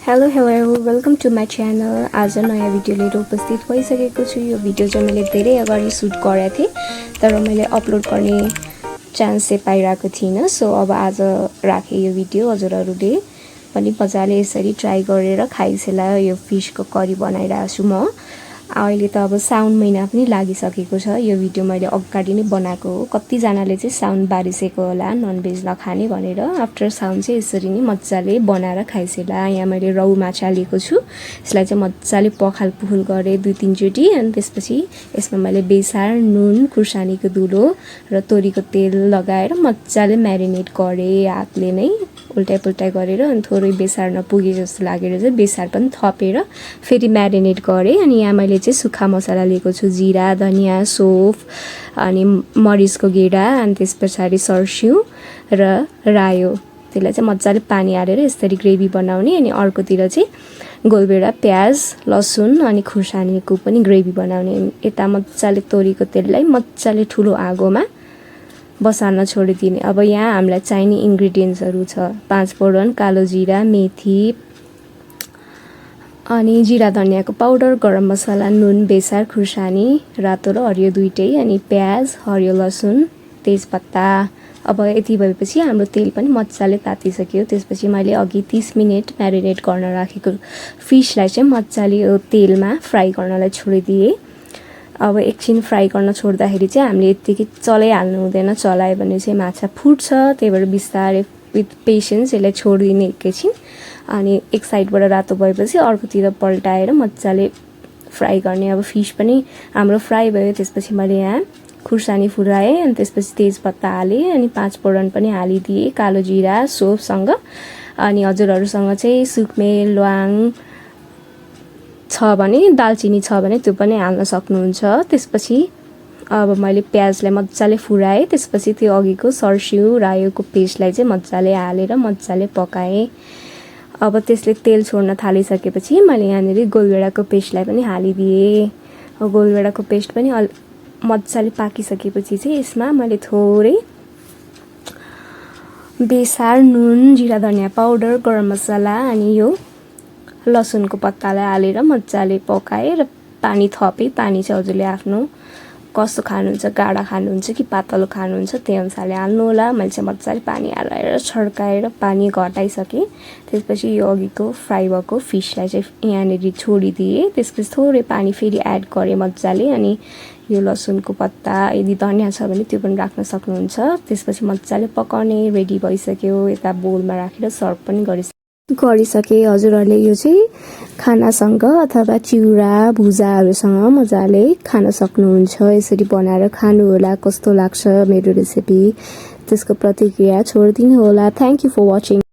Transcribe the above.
Hello welcome to my channel. आज नयाँ video लिएर उपस्थित भइसकेको छु। यो भिडियो चाहिँ मैले धेरै अगाडि सुट गरेको थिएँ, तर मैले अपलोड गर्ने चान्स चाहिँ पाइरहेको थिइनँ। सो अब आज राखेँ यो भिडियो। हजुरहरूले पनि मजाले यसरी ट्राई गरेर खाइसेला यो फिसको करी बनाइरहेको छु म। अहिले त अब साउन महिना पनि लागिसकेको छ। यो भिडियो मैले अगाडि नै बनाएको हो। कतिजनाले चाहिँ साउन बारिसकेको होला ननभेज नखाने भनेर। आफ्टर साउन चाहिँ यसरी नै मजाले बनाएर खाइसेला। यहाँ मैले रौ माछा लिएको छु। यसलाई चाहिँ मजाले पखाल पुखुल गरेँ 2-3 चोटि। अनि त्यसपछि यसमा मैले बेसार, नुन, खुर्सानीको धुलो र तोरीको तेल लगाएर मजाले म्यारिनेट गरेँ हातले नै उल्टाइ पुल्टाइ गरेर। अनि थोरै बेसार नपुगे जस्तो लागेर चाहिँ बेसार पनि थपेर फेरि म्यारिनेट गरेँ। अनि यहाँ मैले चाहिँ सुक्खा मसला लिएको छु, जिरा, धनियाँ, सौफ, अनि मरिचको गेडा, अनि त्यस पछाडि सर्स्यु र रायो। त्यसलाई चाहिँ मजाले पानी हालेर यसरी ग्रेभी बनाउने। अनि अर्कोतिर चाहिँ गोलभेडा, प्याज, लसुन अनि खुर्सानीको पनि ग्रेभी बनाउने। यता मजाले तोरीको तेललाई मजाले ठुलो आगोमा बसाल्न छोडिदिने। अब यहाँ हामीलाई चाहिने इन्ग्रिडियन्ट्सहरू छ 5 फोरन, कालो जिरा, मेथी, अनि जिरा धनियाँको पाउडर, गरम मसला, नुन, बेसार, खुर्सानी, रातो र हरियो दुइटै, अनि प्याज, हरियो लसुन, तेजपत्ता। अब यति भएपछि हाम्रो तेल पनि मजाले तातिसक्यो। त्यसपछि मैले अघि 30 मिनट म्यारिनेट गर्न राखेको फिसलाई चाहिँ मजाले यो तेलमा फ्राई गर्नलाई छोडिदिएँ। अब एकछिन फ्राई गर्न छोड्दाखेरि चाहिँ हामीले यत्तिकै चलाइहाल्नु हुँदैन। चलायो भने चाहिँ माछा फुट्छ। त्यही भएर बिस्तारै विथ पेसेन्स यसलाई छोडिदिने एकैछिन। अनि एक साइडबाट रातो भएपछि अर्कोतिर पल्टाएर मजाले फ्राई गर्ने। अब फिस पनि हाम्रो फ्राई भयो। त्यसपछि मैले यहाँ खुर्सानी फुराएँ, अनि त्यसपछि तेजपत्ता हालेँ, अनि 5 फोरन पनि हालिदिएँ कालो जिरा सौफसँग। अनि हजुरहरूसँग चाहिँ सुकमेल, ल्वाङ छ भने, दालचिनी छ भने त्यो पनि हाल्न सक्नुहुन्छ। त्यसपछि अब मैले प्याजलाई मजाले फुराएँ। त्यसपछि त्यो अघिको सर्स्यु रायोको पेस्टलाई चाहिँ मजाले हालेर मजाले पकाएँ। अब त्यसले तेल छोड्न थालिसकेपछि मैले यहाँनिर गोलभेडाको पेस्टलाई पनि हालिदिएँ। गोलभेडाको पेस्ट पनि मजाले पाकिसकेपछि चाहिँ यसमा मैले थोरै बेसार, नुन, जिरा धनियाँ पाउडर, गरम मसला अनि यो लसुनको पत्तालाई हालेर मजाले पकाएँ र पानी थपेँ। पानी चाहिँ हजुरले आफ्नो कस्तो खानुहुन्छ, गाढा खानुहुन्छ कि पातलो खानुहुन्छ त्यही अनुसारले हाल्नु होला। मैले चाहिँ मजाले पानी हालेर छड्काएर पानी घटाइसकेँ। त्यसपछि यो अघिको फ्राई भएको फिसलाई चाहिँ यहाँनिर छोडिदिएँ। त्यसपछि थोरै पानी फेरि एड गरेँ मजाले। अनि यो लसुनको पत्ता यदि धनियाँ छ भने त्यो पनि राख्न सक्नुहुन्छ। त्यसपछि मजाले पकाउने रेडी भइसक्यो। यता बोलमा राखेर सर्भ पनि गरिसके। हजुरहरूले यो चाहिँ खानासँग अथवा चिउरा भुजाहरूसँग मजाले खान सक्नुहुन्छ। यसरी बनाएर खानुहोला। कस्तो लाग्छ मेरो रेसिपी त्यसको प्रतिक्रिया छोडिदिनु होला। Thank you for watching.